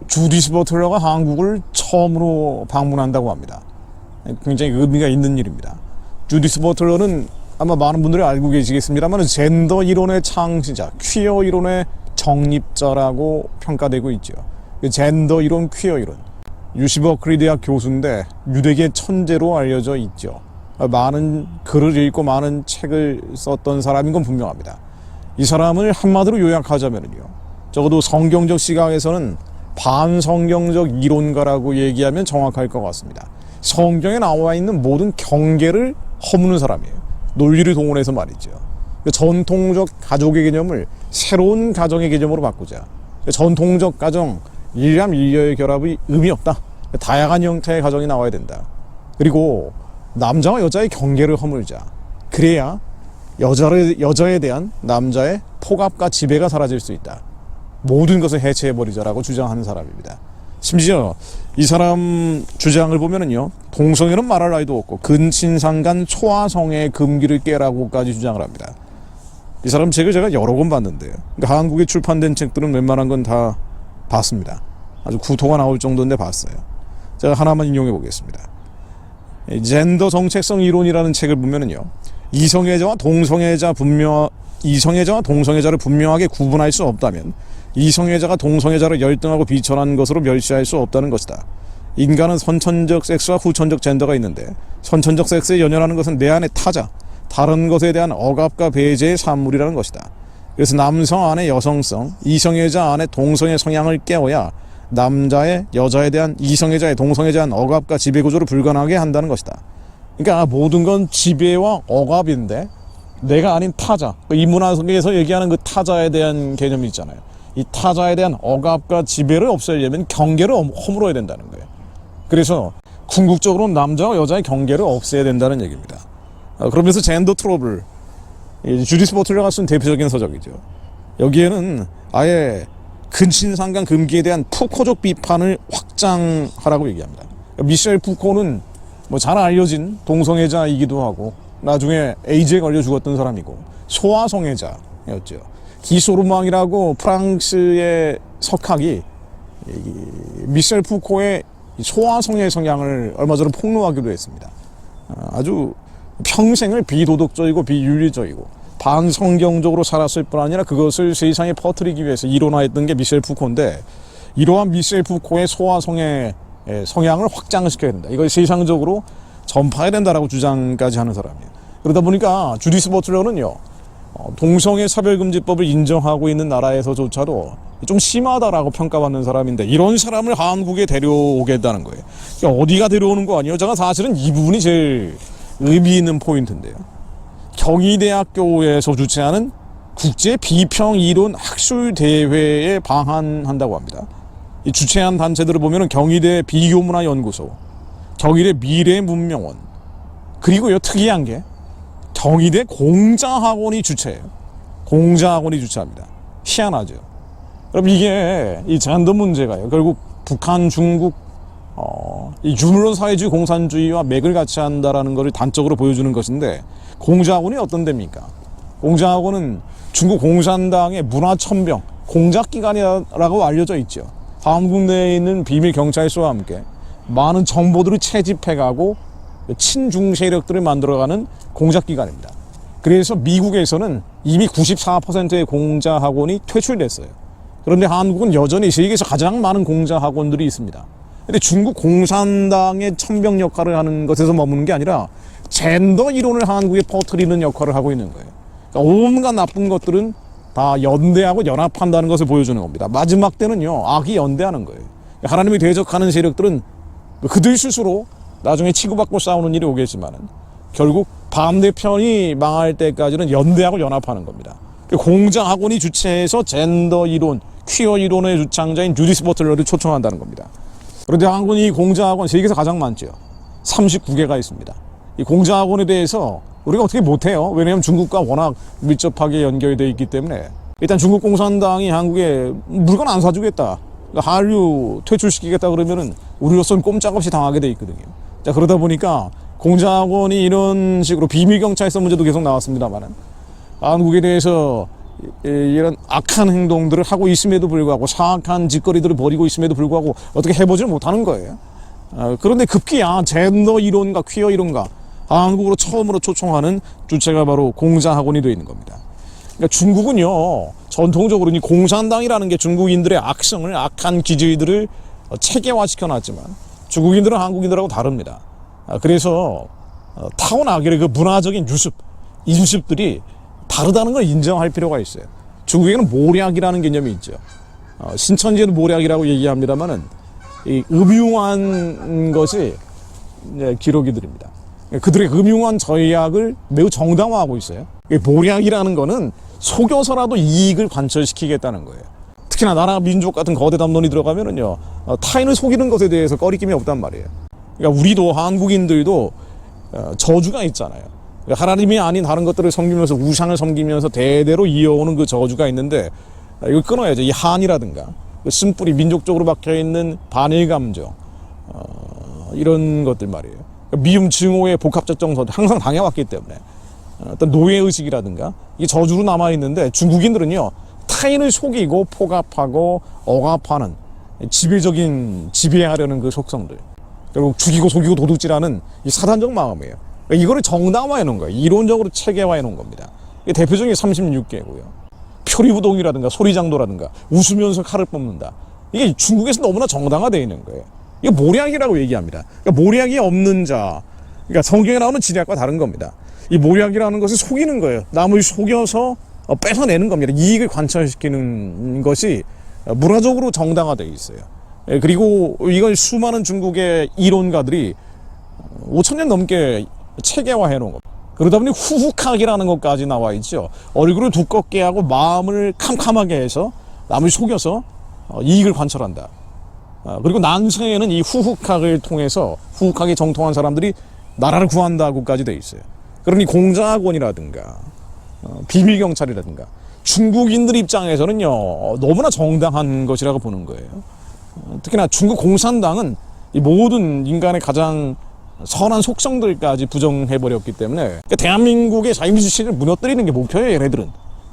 주디스 버틀러가 한국을 처음으로 방문한다고 합니다. 굉장히 의미가 있는 일입니다. 주디스 버틀러는 아마 많은 분들이 알고 계시겠습니다만 젠더 이론의 창시자, 퀴어 이론의 정립자라고 평가되고 있죠. 젠더 이론, 퀴어 이론. UC 버클리 대학 교수인데 유대계 천재로 알려져 있죠. 많은 글을 읽고 많은 책을 썼던 사람인 건 분명합니다. 이 사람을 한마디로 요약하자면요, 적어도 성경적 시각에서는 반성경적 이론가라고 얘기하면 정확할 것 같습니다. 성경에 나와 있는 모든 경계를 허무는 사람이에요. 논리를 동원해서 말이죠. 전통적 가족의 개념을 새로운 가정의 개념으로 바꾸자. 전통적 가정, 일남 일녀의 결합이 의미 없다. 다양한 형태의 가정이 나와야 된다. 그리고 남자와 여자의 경계를 허물자. 그래야 여자에 대한 남자의 폭압과 지배가 사라질 수 있다. 모든 것을 해체해버리자라고 주장하는 사람입니다. 심지어 이 사람 주장을 보면은요, 동성애는 말할 나위도 없고 근친상간 초아성애 금기를 깨라고까지 주장을 합니다. 이 사람 책을 제가 여러 권 봤는데요, 그러니까 한국에 출판된 책들은 웬만한 건 다 봤습니다. 아주 구토가 나올 정도인데 봤어요. 제가 하나만 인용해 보겠습니다. 젠더 정체성 이론이라는 책을 보면은요, 이성애자와 동성애자를 분명하게 구분할 수 없다면 이성애자가 동성애자를 열등하고 비천한 것으로 멸시할 수 없다는 것이다. 인간은 선천적 섹스와 후천적 젠더가 있는데 선천적 섹스에 연연하는 것은 내 안의 타자, 다른 것에 대한 억압과 배제의 산물이라는 것이다. 그래서 남성 안의 여성성, 이성애자 안의 동성애 성향을 깨워야 남자의 여자에 대한 이성애자의 동성애자에 대한 억압과 지배구조를 불가능하게 한다는 것이다. 그러니까 모든 건 지배와 억압인데 내가 아닌 타자, 이 문화속에서 얘기하는 그 타자에 대한 개념이 있잖아요. 이 타자에 대한 억압과 지배를 없애려면 경계를 허물어야 된다는 거예요. 그래서 궁극적으로 남자와 여자의 경계를 없애야 된다는 얘기입니다. 그러면서 젠더 트러블, 주디스 버틀러가 쓴 대표적인 서적이죠. 여기에는 아예 근친상간 금기에 대한 푸코적 비판을 확장하라고 얘기합니다. 미셸 푸코는 뭐 잘 알려진 동성애자이기도 하고 나중에 에이즈에 걸려 죽었던 사람이고 소아성애자였죠. 기소르망이라고 프랑스의 석학이 미셸 푸코의 소아성애 성향을 얼마 전에 폭로하기도 했습니다. 아주 평생을 비도덕적이고 비윤리적이고 반성경적으로 살았을 뿐 아니라 그것을 세상에 퍼뜨리기 위해서 이론화했던 게 미셸 푸코인데, 이러한 미셸 푸코의 소아성애 성향을 확장시켜야 된다. 이걸 세상적으로 전파해야 된다라고 주장까지 하는 사람이에요. 그러다 보니까 주디스 버틀러는요, 동성애 차별금지법을 인정하고 있는 나라에서조차도 좀 심하다라고 평가받는 사람인데 이런 사람을 한국에 데려오겠다는 거예요. 그러니까 어디가 데려오는 거 아니에요? 제가 사실은 이 부분이 제일 의미 있는 포인트인데요. 경희대학교에서 주최하는 국제 비평이론 학술대회에 방한한다고 합니다. 이 주최한 단체들을 보면 경희대 비교문화연구소, 경희대 미래문명원, 그리고 특이한 게 경희대 공자학원이 주최해요. 공자학원이 주최합니다. 희한하죠. 그럼 이게 이 젠더 문제가요, 결국 북한, 중국, 이 유물론 사회주의 공산주의와 맥을 같이 한다라는 것을 단적으로 보여주는 것인데, 공자학원이 어떤 데입니까? 공자학원은 중국 공산당의 문화천병, 공작기관이라고 알려져 있죠. 한국 내에 있는 비밀 경찰서와 함께 많은 정보들을 채집해가고 친중 세력들을 만들어가는 공작기관입니다. 그래서 미국에서는 이미 94%의 공자학원이 퇴출됐어요. 그런데 한국은 여전히 세계에서 가장 많은 공자학원들이 있습니다. 근데 중국 공산당의 천병 역할을 하는 것에서 머무는 게 아니라 젠더 이론을 한국에 퍼뜨리는 역할을 하고 있는 거예요. 그러니까 온갖 나쁜 것들은 다 연대하고 연합한다는 것을 보여주는 겁니다. 마지막 때는요, 악이 연대하는 거예요. 하나님이 대적하는 세력들은 그들 스스로 나중에 치고받고 싸우는 일이 오겠지만은 결국 반대편이 망할 때까지는 연대하고 연합하는 겁니다. 공자학원이 주최해서 젠더 이론, 퀴어 이론의 주창자인 주디스 버틀러를 초청한다는 겁니다. 그런데 한국이 공자학원 세계에서 가장 많죠. 39개가 있습니다. 이 공자학원에 대해서 우리가 어떻게 못해요. 왜냐하면 중국과 워낙 밀접하게 연결되어 있기 때문에. 일단 중국 공산당이 한국에 물건 안 사주겠다, 그러니까 한류 퇴출시키겠다 그러면은 우리로서는 꼼짝없이 당하게 돼 있거든요. 자, 그러다 보니까 공자학원이 이런 식으로 비밀경찰서 문제도 계속 나왔습니다만은 한국에 대해서 이런 악한 행동들을 하고 있음에도 불구하고 사악한 짓거리들을 벌이고 있음에도 불구하고 어떻게 해보지를 못하는 거예요. 그런데 급기야 젠더 이론과 퀴어 이론과 한국으로 처음으로 초청하는 주체가 바로 공자학원이 되어 있는 겁니다. 그러니까 중국은요 전통적으로 이 공산당이라는 게 중국인들의 악성을 악한 기질들을 체계화시켜 놨지만 중국인들은 한국인들하고 다릅니다. 그래서 타고나게 그 문화적인 유습, 인습들이 다르다는 걸 인정할 필요가 있어요. 중국에는 모략이라는 개념이 있죠. 신천지에도 모략이라고 얘기합니다만은 이 음흉한 것이 기록이 드립니다. 그들의 음흉한 전략을 매우 정당화하고 있어요. 모략이라는 거는 속여서라도 이익을 관철시키겠다는 거예요. 특히나 나라 민족 같은 거대 담론이 들어가면은요 타인을 속이는 것에 대해서 꺼리낌이 없단 말이에요. 그러니까 우리도 한국인들도 저주가 있잖아요. 하나님이 아닌 다른 것들을 섬기면서 우상을 섬기면서 대대로 이어오는 그 저주가 있는데 이걸 끊어야죠. 이 한이라든가 쓴뿌리 민족적으로 박혀있는 반일 감정 이런 것들 말이에요. 미움 증오의 복합적 정서들 항상 당해왔기 때문에 어떤 노예의식이라든가 이게 저주로 남아있는데 중국인들은요 타인을 속이고 포갑하고 억압하는 지배적인 지배하려는 그 속성들 결국 죽이고 속이고 도둑질하는 이 사단적 마음이에요. 이거를 정당화해 놓은 거예요. 이론적으로 체계화해 놓은 겁니다. 이게 대표적인 게 36개고요. 표리부동이라든가 소리장도라든가 웃으면서 칼을 뽑는다. 이게 중국에서 너무나 정당화되어 있는 거예요. 이게 모략이라고 얘기합니다. 그러니까 모략이 없는 자, 그러니까 성경에 나오는 진약과 다른 겁니다. 이 모략이라는 것은 속이는 거예요. 남을 속여서 뺏어내는 겁니다. 이익을 관철시키는 것이 문화적으로 정당화되어 있어요. 그리고 이걸 수많은 중국의 이론가들이 5,000년 넘게 체계화해 놓은 겁니다. 그러다 보니 후훅학이라는 것까지 나와 있죠. 얼굴을 두껍게 하고 마음을 캄캄하게 해서 남을 속여서 이익을 관철한다. 그리고 난세에는 이 후훅학을 통해서 후훅학이 정통한 사람들이 나라를 구한다고까지 돼 있어요. 그러니 공자학원이라든가 비밀경찰이라든가 중국인들 입장에서는요 너무나 정당한 것이라고 보는 거예요. 특히나 중국 공산당은 이 모든 인간의 가장 선한 속성들까지 부정해버렸기 때문에 그러니까 대한민국의 자유민주주의를 무너뜨리는 게 목표예요. 얘네들은.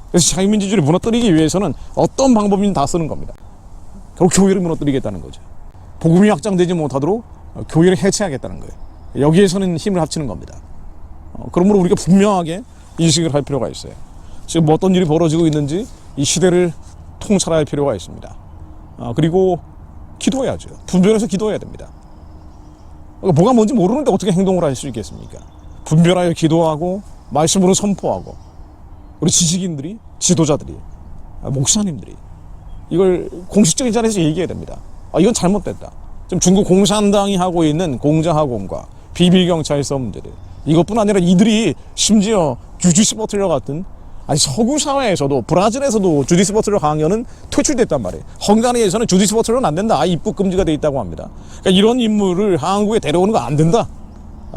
그래서 자유민주주의를 무너뜨리기 위해서는 어떤 방법이든 다 쓰는 겁니다. 결국 교회를 무너뜨리겠다는 거죠. 복음이 확장되지 못하도록 교회를 해체하겠다는 거예요. 여기에서는 힘을 합치는 겁니다. 그러므로 우리가 분명하게 인식을 할 필요가 있어요. 지금 어떤 일이 벌어지고 있는지 이 시대를 통찰할 필요가 있습니다. 그리고 기도해야죠. 분별해서 기도해야 됩니다. 뭐가 뭔지 모르는데 어떻게 행동을 할 수 있겠습니까? 분별하여 기도하고 말씀으로 선포하고 우리 지식인들이 지도자들이 목사님들이 이걸 공식적인 자리에서 얘기해야 됩니다. 이건 잘못됐다. 지금 중국 공산당이 하고 있는 공자학원과 비밀경찰서 문제들 이것뿐 아니라 이들이 심지어 주디스 버틀러 같은 서구 사회에서도 브라질에서도 주디스 버틀러 강연은 퇴출됐단 말이에요. 헝가리에서는 주디스 버틀러는 안 된다. 입국 금지가 돼 있다고 합니다. 그러니까 이런 인물을 한국에 데려오는 거 안 된다.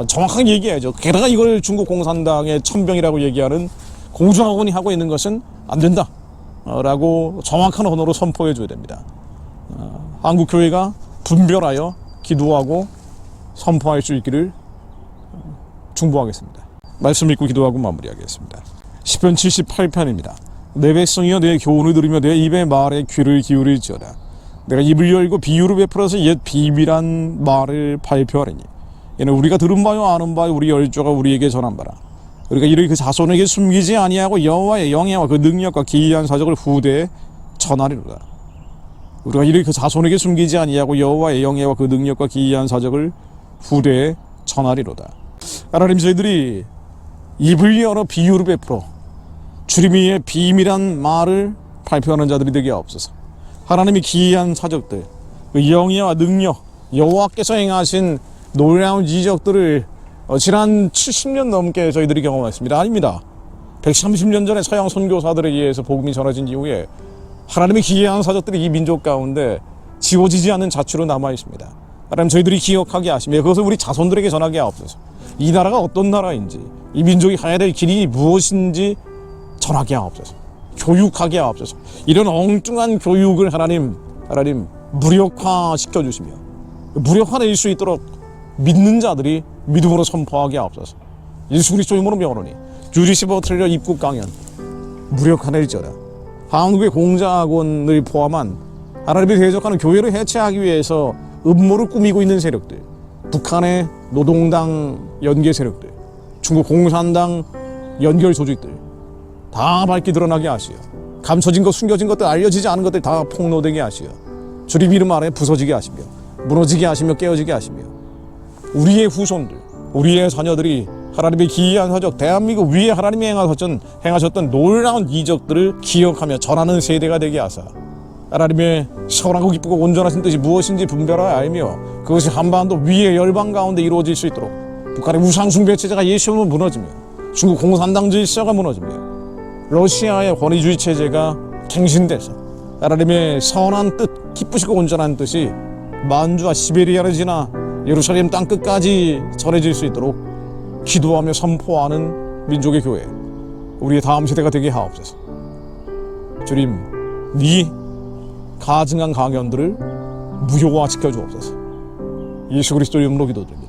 정확하게 얘기해야죠. 게다가 이걸 중국 공산당의 천병이라고 얘기하는 공자학원이 하고 있는 것은 안 된다. 라고 정확한 언어로 선포해 줘야 됩니다. 한국 교회가 분별하여 기도하고 선포할 수 있기를 중보하겠습니다. 말씀 읽고 기도하고 마무리하겠습니다. 시편 78편입니다. 내 백성이여 내 교훈을 들으며 내 입의 말에 귀를 기울일지어다. 내가 입을 열고 비유를 베풀어서 옛 비밀한 말을 발표하리니 이는 우리가 들은 바요 아는 바요 우리 열조가 우리에게 전한 바라. 우리가 이를 그 자손에게 숨기지 아니하고 여호와의 영예와 그 능력과 기이한 사적을 후대에 전하리로다. 우리가 이를 그 자손에게 숨기지 아니하고 여호와의 영예와 그 능력과 기이한 사적을 후대에 전하리로다. 하나님 저희들이 입을 열어 비유를 베풀어 주님의 비밀한 말을 발표하는 자들이 되게 없어서 하나님이 기이한 사적들 그 영예와 능력 여호와께서 행하신 놀라운 이적들을 지난 70년 넘게 저희들이 경험했습니다. 아닙니다. 130년 전에 서양 선교사들에 의해서 복음이 전해진 이후에 하나님의 기이한 사적들이 이 민족 가운데 지워지지 않는 자취로 남아 있습니다. 하나님 저희들이 기억하게 하시며 그것을 우리 자손들에게 전하게 하옵소서. 이 나라가 어떤 나라인지 이 민족이 가야 될 길이 무엇인지 전하게 하옵소서. 교육하게 하옵소서. 이런 엉뚱한 교육을 하나님 무력화시켜 주시며 무력화될 수 있도록 믿는 자들이 믿음으로 선포하게 하옵소서. 예수 그리스도 이름으로 명하노니 주디스 버틀러 입국 강연 무력화될지어다. 한국의 공자학원을 포함한 하나님이 대적하는 교회를 해체하기 위해서 음모를 꾸미고 있는 세력들, 북한의 노동당 연계 세력들, 중국 공산당 연결 조직들 다 밝게 드러나게 하시어 감춰진 것, 숨겨진 것들, 알려지지 않은 것들 다 폭로되게 하시어 주님 이름 아래 부서지게 하시며 무너지게 하시며 깨어지게 하시며 우리의 후손들, 우리의 자녀들이 하나님의 기이한 사적, 대한민국 위에 하나님이 행하셨던 놀라운 이적들을 기억하며 전하는 세대가 되게 하사 하나님의 선하고 기쁘고 온전하신 뜻이 무엇인지 분별하여 알며 그것이 한반도 위의 열방 가운데 이루어질 수 있도록 북한의 우상숭배 체제가 예시하면 무너지며 중국 공산당 질서가 무너지며 러시아의 권위주의 체제가 갱신돼서 하나님의 선한 뜻, 기쁘시고 온전한 뜻이 만주와 시베리아를 지나 예루살렘 땅 끝까지 전해질 수 있도록 기도하며 선포하는 민족의 교회, 우리의 다음 세대가 되게 하옵소서. 주님, 네 가증한 강연들을 무효화시켜 주옵소서. 예수 그리스도 이름으로 기도드립니다.